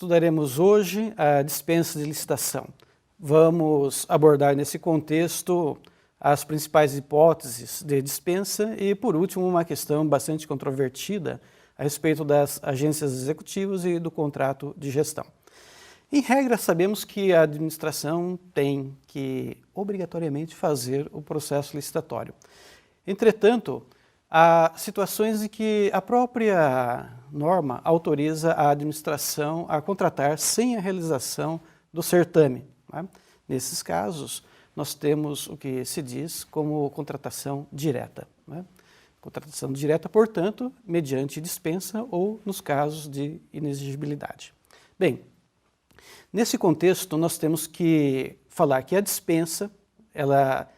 Estudaremos hoje a dispensa de licitação. Vamos abordar nesse contexto as principais hipóteses de dispensa e, por último, uma questão bastante controvertida a respeito das agências executivas e do contrato de gestão. Em regra, sabemos que a administração tem que obrigatoriamente fazer o processo licitatório. Entretanto, há situações em que a própria norma autoriza a administração a contratar sem a realização do certame, né? Nesses casos, nós temos o que se diz como contratação direta, né? Contratação direta, portanto, mediante dispensa ou nos casos de inexigibilidade. Bem, nesse contexto, nós temos que falar que a dispensa, ela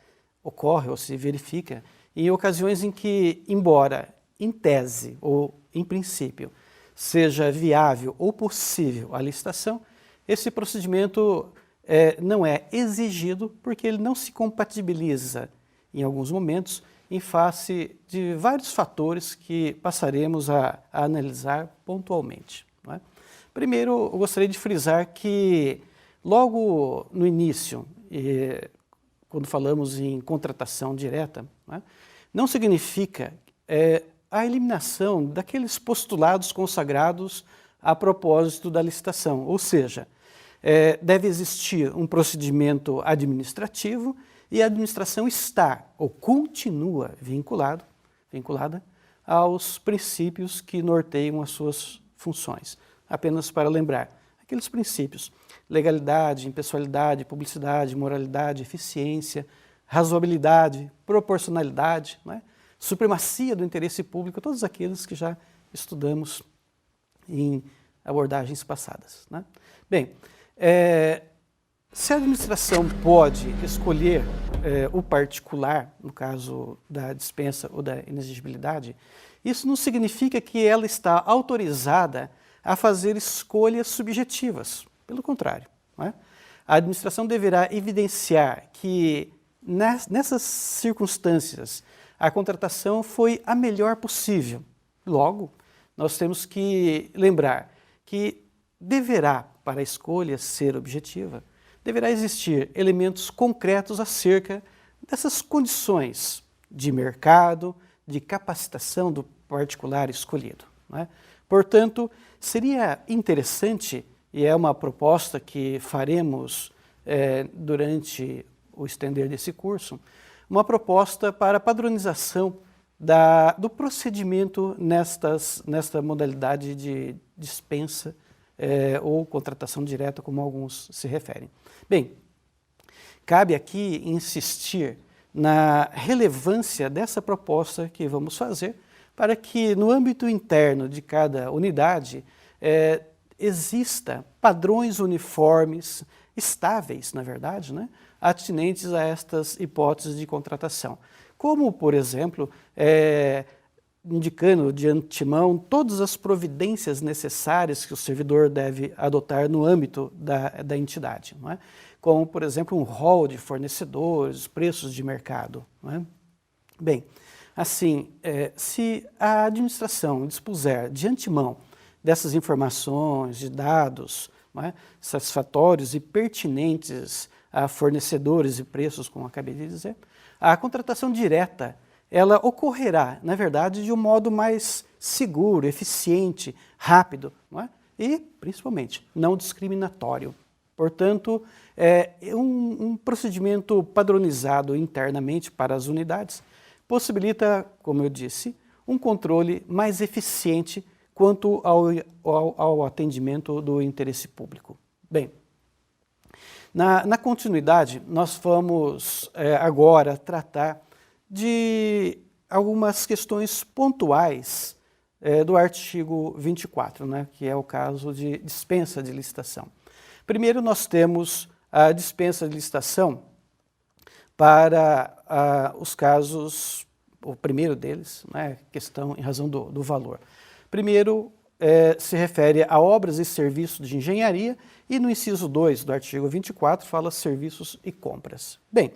ocorre ou se verifica em ocasiões em que, embora em tese ou em princípio seja viável ou possível a licitação, esse procedimento não é exigido porque ele não se compatibiliza, em alguns momentos, em face de vários fatores que passaremos a analisar pontualmente, não é? Primeiro, eu gostaria de frisar que logo no início, quando falamos em contratação direta, não significa a eliminação daqueles postulados consagrados a propósito da licitação, ou seja, deve existir um procedimento administrativo e a administração está ou continua vinculada aos princípios que norteiam as suas funções. Apenas para lembrar, aqueles princípios: legalidade, impessoalidade, publicidade, moralidade, eficiência, razoabilidade, proporcionalidade, né? Supremacia do interesse público, todos aqueles que já estudamos em abordagens passadas, né? Bem, se a administração pode escolher o particular, no caso da dispensa ou da inexigibilidade, isso não significa que ela está autorizada a fazer escolhas subjetivas. Pelo contrário, não é? A administração deverá evidenciar que nessas circunstâncias a contratação foi a melhor possível. Logo, nós temos que lembrar que deverá, para a escolha ser objetiva, deverá existir elementos concretos acerca dessas condições de mercado, de capacitação do particular escolhido, não é? Portanto, seria interessante, e é uma proposta que faremos durante o estender desse curso, uma proposta para padronização do procedimento nesta modalidade de dispensa ou contratação direta, como alguns se referem. Bem, cabe aqui insistir na relevância dessa proposta que vamos fazer para que no âmbito interno de cada unidade exista padrões uniformes, estáveis, na verdade, né, atinentes a estas hipóteses de contratação. Como, por exemplo, indicando de antemão todas as providências necessárias que o servidor deve adotar no âmbito da entidade, não é? Como, por exemplo, um rol de fornecedores, preços de mercado, não é? Bem, assim, se a administração dispuser de antemão dessas informações, de dados, não é, satisfatórios e pertinentes a fornecedores e preços, como acabei de dizer, a contratação direta ela ocorrerá, na verdade, de um modo mais seguro, eficiente, rápido, não é? E, principalmente, não discriminatório. Portanto, um procedimento padronizado internamente para as unidades possibilita, como eu disse, um controle mais eficiente quanto ao atendimento do interesse público. Bem, na continuidade, nós vamos agora tratar de algumas questões pontuais do artigo 24, né, que é o caso de dispensa de licitação. Primeiro, nós temos a dispensa de licitação para os casos, o primeiro deles, né, questão em razão do valor. Primeiro, se refere a obras e serviços de engenharia e no inciso 2 do artigo 24 fala serviços e compras. Bem,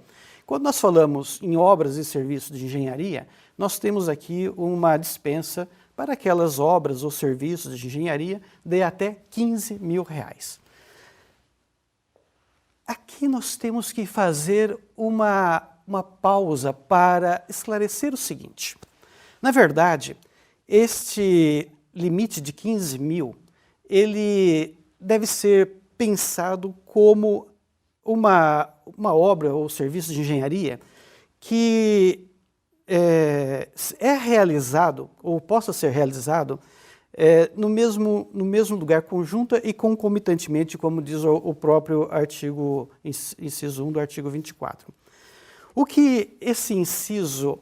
quando nós falamos em obras e serviços de engenharia, nós temos aqui uma dispensa para aquelas obras ou serviços de engenharia de até R$ 15.000. Aqui nós temos que fazer uma pausa para esclarecer o seguinte. Na verdade, este limite de 15.000, ele deve ser pensado como uma obra ou serviço de engenharia que é realizado, ou possa ser realizado, no mesmo lugar, conjunta e concomitantemente, como diz o próprio artigo, inciso 1 do artigo 24. O que esse inciso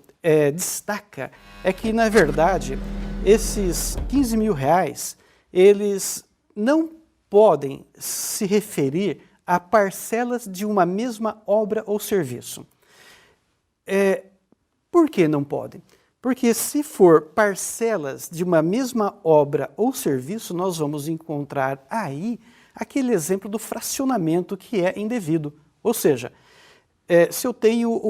destaca é que, na verdade, esses R$ 15.000, eles não podem se referir a parcelas de uma mesma obra ou serviço. Por que não podem? Porque se for parcelas de uma mesma obra ou serviço, nós vamos encontrar aí aquele exemplo do fracionamento que é indevido. Ou seja, se eu tenho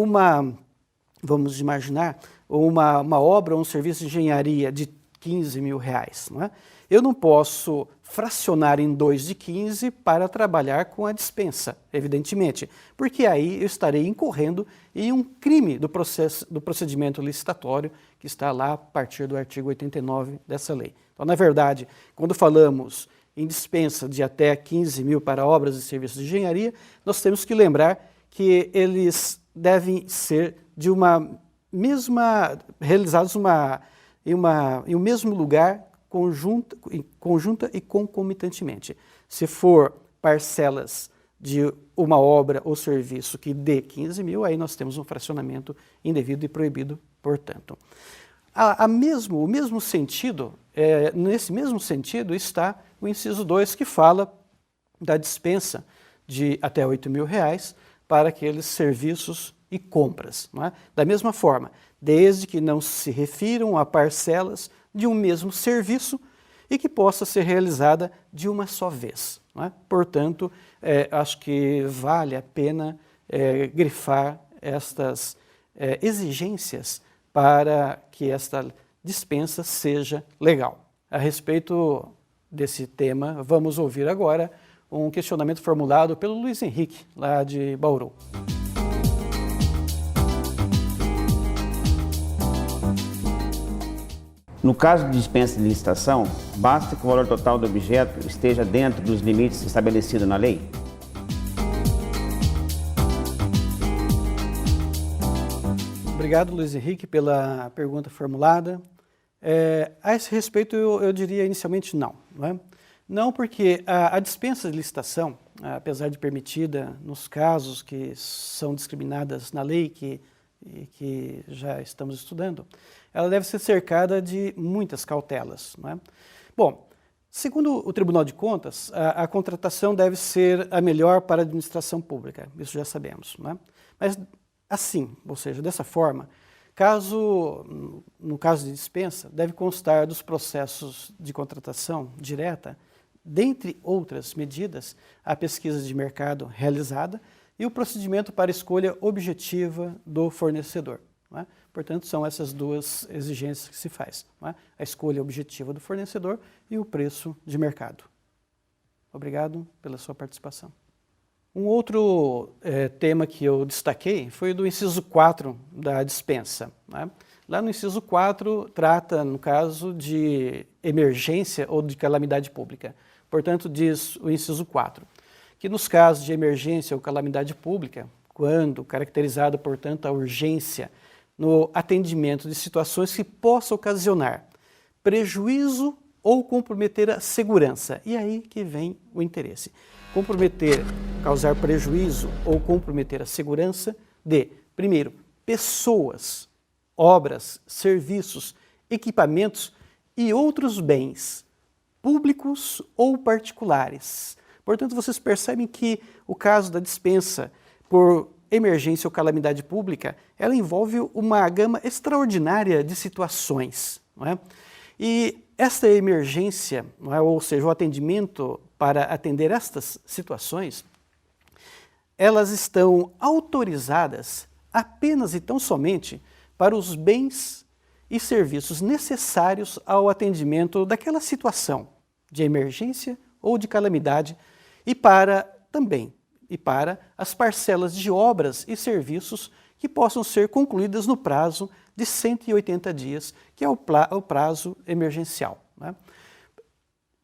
vamos imaginar, uma obra ou um serviço de engenharia de R$ 15.000, não é? Eu não posso fracionar em 2 de 15 para trabalhar com a dispensa, evidentemente, porque aí eu estarei incorrendo em um crime do procedimento licitatório que está lá a partir do artigo 89 dessa lei. Então, na verdade, quando falamos em dispensa de até 15.000 para obras e serviços de engenharia, nós temos que lembrar que eles devem ser de uma mesma, realizados em um mesmo lugar, conjunta e concomitantemente. Se for parcelas de uma obra ou serviço que dê 15.000, aí nós temos um fracionamento indevido e proibido, portanto. O mesmo sentido, nesse mesmo sentido está o inciso 2, que fala da dispensa de até R$ 8.000 para aqueles serviços e compras. Não é? Da mesma forma, desde que não se refiram a parcelas de um mesmo serviço e que possa ser realizada de uma só vez. Não é? Portanto, acho que vale a pena grifar estas exigências para que esta dispensa seja legal. A respeito desse tema, vamos ouvir agora um questionamento formulado pelo Luiz Henrique, lá de Bauru. No caso de dispensa de licitação, basta que o valor total do objeto esteja dentro dos limites estabelecidos na lei? Obrigado, Luiz Henrique, pela pergunta formulada. A esse respeito, eu diria inicialmente não. Não é? Não, porque a dispensa de licitação, apesar de permitida nos casos que são discriminadas na lei que já estamos estudando, ela deve ser cercada de muitas cautelas. Não é? Bom, segundo o Tribunal de Contas, a contratação deve ser a melhor para a administração pública, isso já sabemos. Não é? Mas assim, ou seja, dessa forma, no caso de dispensa, deve constar dos processos de contratação direta, dentre outras medidas, a pesquisa de mercado realizada e o procedimento para escolha objetiva do fornecedor. Não é? Portanto, são essas duas exigências que se faz. Não é? A escolha objetiva do fornecedor e o preço de mercado. Obrigado pela sua participação. Um outro tema que eu destaquei foi do inciso 4 da dispensa. Né? Lá no inciso 4 trata, no caso, de emergência ou de calamidade pública. Portanto, diz o inciso 4, que nos casos de emergência ou calamidade pública, quando caracterizada, portanto, a urgência no atendimento de situações que possam ocasionar prejuízo ou comprometer a segurança. E aí que vem o interesse. Comprometer, causar prejuízo ou comprometer a segurança de, primeiro, pessoas, obras, serviços, equipamentos e outros bens, públicos ou particulares. Portanto, vocês percebem que o caso da dispensa por emergência ou calamidade pública, ela envolve uma gama extraordinária de situações. Não é? E esta emergência, não é? Ou seja, o atendimento para atender estas situações, elas estão autorizadas apenas e tão somente para os bens e serviços necessários ao atendimento daquela situação de emergência ou de calamidade e para as parcelas de obras e serviços que possam ser concluídas no prazo de 180 dias, que é o prazo emergencial, né?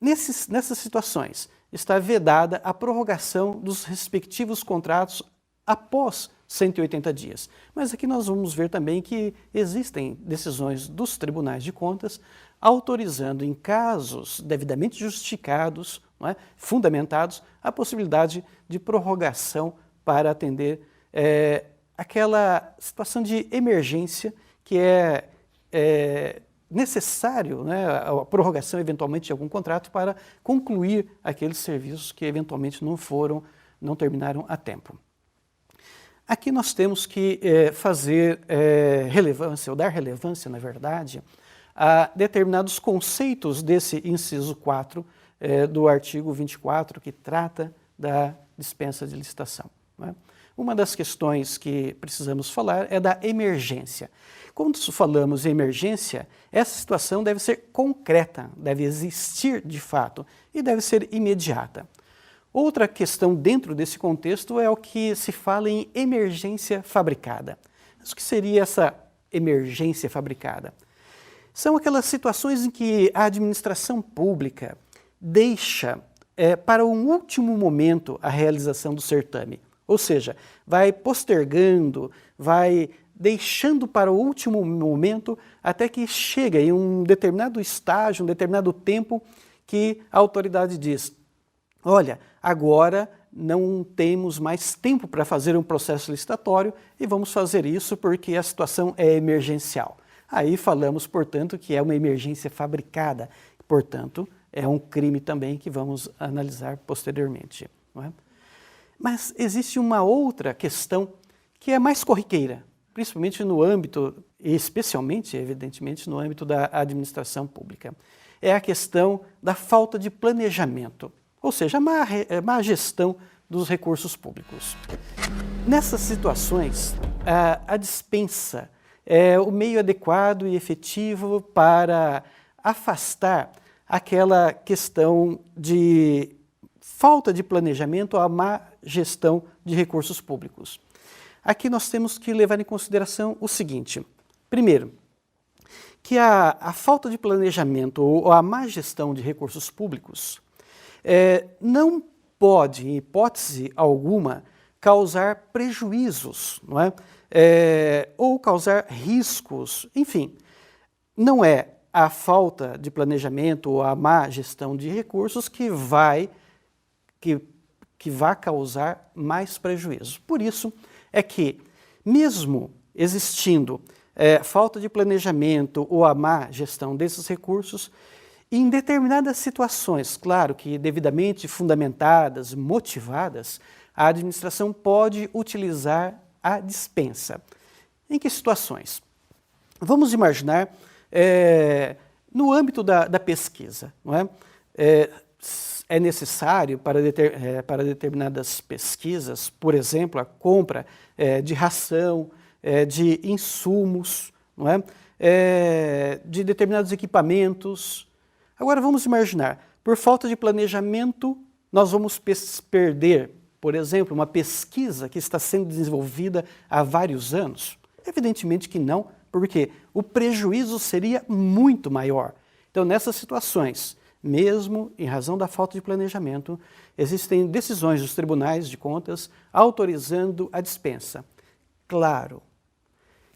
Nessas situações, está vedada a prorrogação dos respectivos contratos após 180 dias. Mas aqui nós vamos ver também que existem decisões dos tribunais de contas autorizando, em casos devidamente justificados, não é, fundamentados, a possibilidade de prorrogação para atender aquela situação de emergência que é necessário, né, a prorrogação eventualmente de algum contrato para concluir aqueles serviços que eventualmente não terminaram a tempo. Aqui nós temos que fazer relevância, ou dar relevância, na verdade, a determinados conceitos desse inciso 4 do artigo 24, que trata da dispensa de licitação, né? Uma das questões que precisamos falar é da emergência. Quando falamos em emergência, essa situação deve ser concreta, deve existir de fato e deve ser imediata. Outra questão dentro desse contexto é o que se fala em emergência fabricada. Mas o que seria essa emergência fabricada? São aquelas situações em que a administração pública deixa para um último momento a realização do certame. Ou seja, vai postergando, vai deixando para o último momento até que chega em um determinado estágio, um determinado tempo que a autoridade diz: olha, agora não temos mais tempo para fazer um processo licitatório e vamos fazer isso porque a situação é emergencial. Aí falamos, portanto, que é uma emergência fabricada, portanto, é um crime também que vamos analisar posteriormente, não é? Mas existe uma outra questão que é mais corriqueira, principalmente no âmbito, e especialmente, evidentemente, no âmbito da administração pública. É a questão da falta de planejamento, ou seja, a má gestão dos recursos públicos. Nessas situações, a dispensa é o meio adequado e efetivo para afastar aquela questão de falta de planejamento, a má gestão de recursos públicos. Aqui nós temos que levar em consideração o seguinte: primeiro, que a falta de planejamento ou a má gestão de recursos públicos não pode, em hipótese alguma, causar prejuízos, não é? Ou causar riscos, enfim, não é a falta de planejamento ou a má gestão de recursos que vai causar mais prejuízo. Por isso é que, mesmo existindo falta de planejamento ou a má gestão desses recursos, em determinadas situações, claro que devidamente fundamentadas, motivadas, a administração pode utilizar a dispensa. Em que situações? Vamos imaginar no âmbito da pesquisa, não é? É necessário para determinadas pesquisas, por exemplo, a compra de ração, de insumos, não é? De determinados equipamentos. Agora vamos imaginar, por falta de planejamento, nós vamos perder, por exemplo, uma pesquisa que está sendo desenvolvida há vários anos? Evidentemente que não, porque o prejuízo seria muito maior. Então, nessas situações, mesmo em razão da falta de planejamento, existem decisões dos tribunais de contas autorizando a dispensa. Claro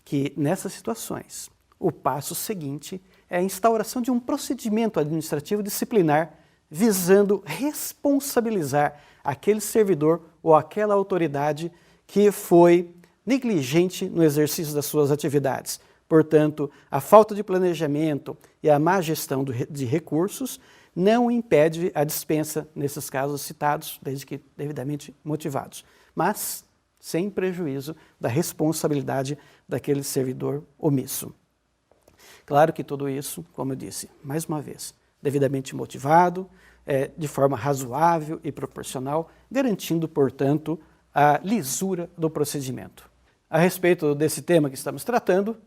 que nessas situações, o passo seguinte é a instauração de um procedimento administrativo disciplinar visando responsabilizar aquele servidor ou aquela autoridade que foi negligente no exercício das suas atividades. Portanto, a falta de planejamento e a má gestão de recursos não impede a dispensa nesses casos citados, desde que devidamente motivados, mas sem prejuízo da responsabilidade daquele servidor omisso. Claro que tudo isso, como eu disse, mais uma vez, devidamente motivado, de forma razoável e proporcional, garantindo, portanto, a lisura do procedimento. A respeito desse tema que estamos tratando,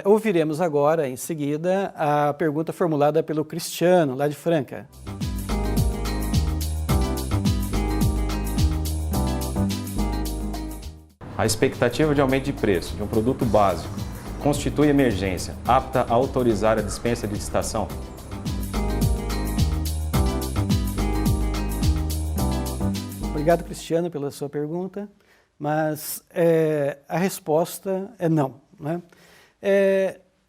Ouviremos agora, em seguida, a pergunta formulada pelo Cristiano, lá de Franca. A expectativa de aumento de preço de um produto básico constitui emergência apta a autorizar a dispensa de licitação? Obrigado, Cristiano, pela sua pergunta, mas a resposta é não, né?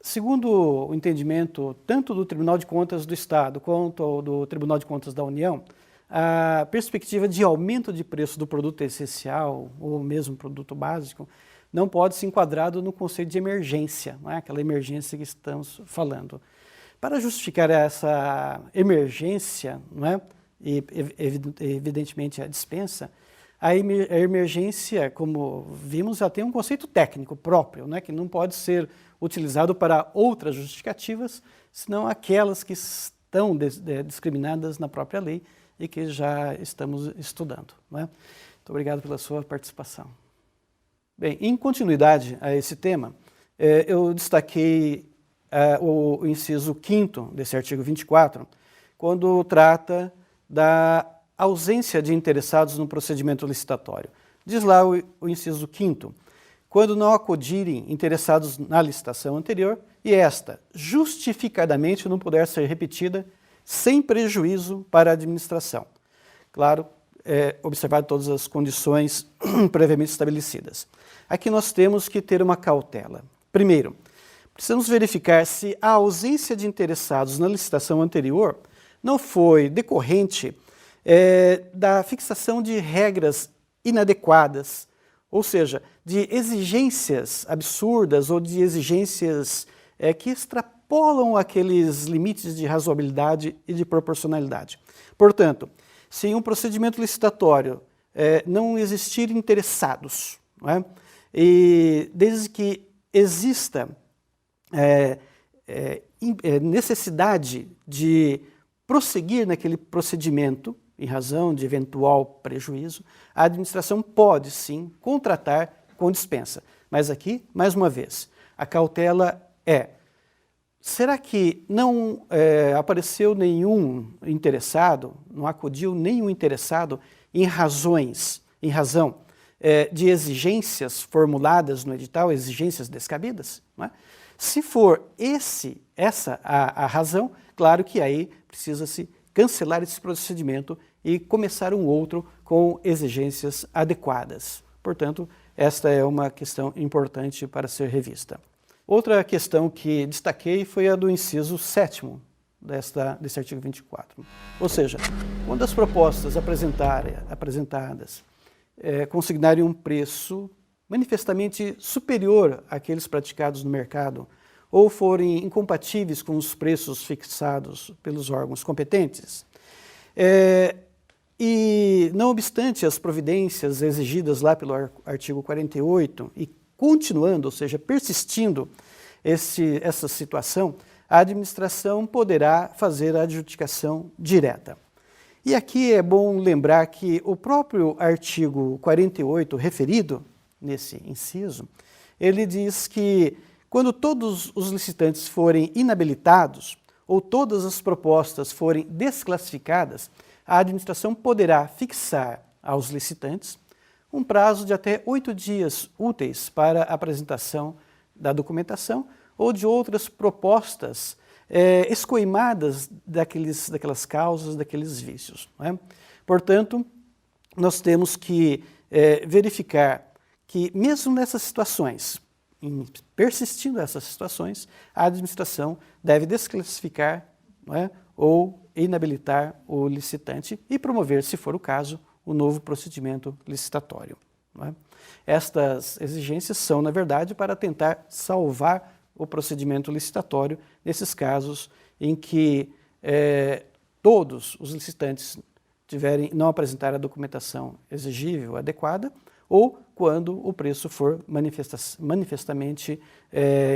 Segundo o entendimento tanto do Tribunal de Contas do Estado quanto do Tribunal de Contas da União, a perspectiva de aumento de preço do produto essencial ou mesmo produto básico não pode ser enquadrado no conceito de emergência, não é? Aquela emergência que estamos falando. Para justificar essa emergência, não é? E evidentemente a dispensa, a emergência, como vimos, ela tem um conceito técnico próprio, né, que não pode ser utilizado para outras justificativas, senão aquelas que estão discriminadas na própria lei e que já estamos estudando, né? Muito obrigado pela sua participação. Bem, em continuidade a esse tema, eu destaquei o inciso 5º desse artigo 24, quando trata da ausência de interessados no procedimento licitatório. Diz lá o inciso 5º, quando não acudirem interessados na licitação anterior e esta justificadamente não puder ser repetida sem prejuízo para a administração. Claro, observado todas as condições previamente estabelecidas. Aqui nós temos que ter uma cautela. Primeiro, precisamos verificar se a ausência de interessados na licitação anterior não foi decorrente da fixação de regras inadequadas, ou seja, de exigências absurdas ou de exigências que extrapolam aqueles limites de razoabilidade e de proporcionalidade. Portanto, se em um procedimento licitatório não existir interessados, não é? E desde que exista necessidade de prosseguir naquele procedimento, em razão de eventual prejuízo, a administração pode sim contratar com dispensa. Mas aqui, mais uma vez, a cautela será que não apareceu nenhum interessado, não acudiu nenhum interessado em razão de exigências formuladas no edital, exigências descabidas? Não é? Se for essa a razão, claro que aí precisa-se cancelar esse procedimento e começar um outro com exigências adequadas. Portanto, esta é uma questão importante para ser revista. Outra questão que destaquei foi a do inciso 7º desse artigo 24. Ou seja, quando as propostas apresentadas consignarem um preço manifestamente superior àqueles praticados no mercado ou forem incompatíveis com os preços fixados pelos órgãos competentes, e não obstante as providências exigidas lá pelo artigo 48 e continuando, ou seja, persistindo essa situação, a administração poderá fazer a adjudicação direta. E aqui é bom lembrar que o próprio artigo 48 referido nesse inciso, ele diz que quando todos os licitantes forem inabilitados ou todas as propostas forem desclassificadas, a administração poderá fixar aos licitantes um prazo de até 8 dias úteis para a apresentação da documentação ou de outras propostas escoimadas daquelas causas, daqueles vícios, não é? Portanto, nós temos que verificar que mesmo nessas situações, persistindo essas situações, a administração deve desclassificar, não é? Ou inabilitar o licitante e promover, se for o caso, o novo procedimento licitatório. Não é? Estas exigências são, na verdade, para tentar salvar o procedimento licitatório nesses casos em que todos os licitantes não apresentarem a documentação exigível, adequada, ou quando o preço for manifestamente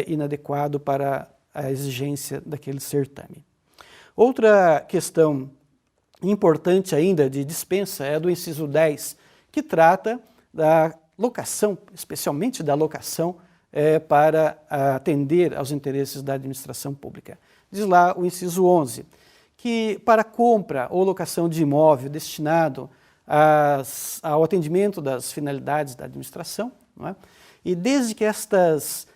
inadequado para a exigência daquele certame. Outra questão importante ainda de dispensa é a do inciso 10, que trata da locação, especialmente da locação para atender aos interesses da administração pública. Diz lá o inciso 11, que para compra ou locação de imóvel destinado ao atendimento das finalidades da administração, não é? E desde que estas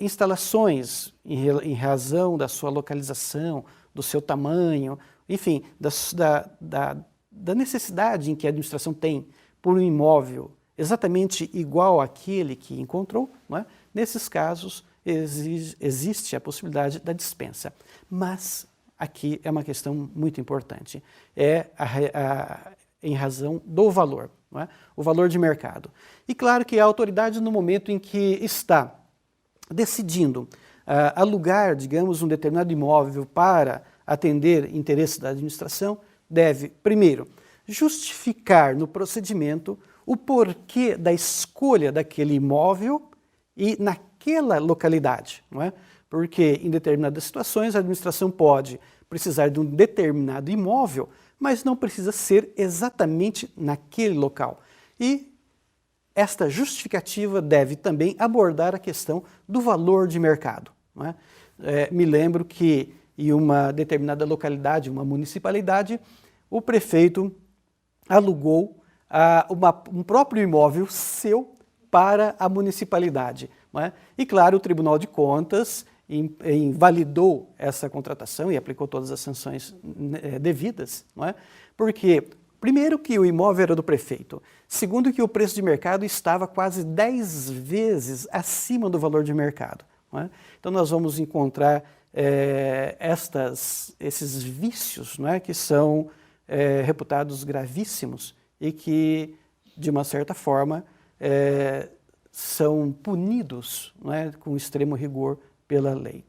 instalações, em razão da sua localização, do seu tamanho, enfim, da necessidade em que a administração tem por um imóvel exatamente igual àquele que encontrou, não é? Nesses casos existe a possibilidade da dispensa. Mas aqui é uma questão muito importante, em razão do valor, não é? O valor de mercado. E claro que a autoridade, no momento em que está decidindo alugar, digamos, um determinado imóvel para atender interesses da administração, deve, primeiro, justificar no procedimento o porquê da escolha daquele imóvel e naquela localidade, não é? Porque em determinadas situações a administração pode precisar de um determinado imóvel, mas não precisa ser exatamente naquele local. E esta justificativa deve também abordar a questão do valor de mercado, não é? Me lembro que em uma determinada localidade, uma municipalidade, o prefeito alugou um próprio imóvel seu para a municipalidade, não é? E claro, o Tribunal de Contas invalidou essa contratação e aplicou todas as sanções devidas, não é? Porque, primeiro, que o imóvel era do prefeito, segundo, que o preço de mercado estava quase 10 vezes acima do valor de mercado, não é? Então nós vamos encontrar esses vícios, não é? Que são reputados gravíssimos e que, de uma certa forma, são punidos, não é? Com extremo rigor pela lei.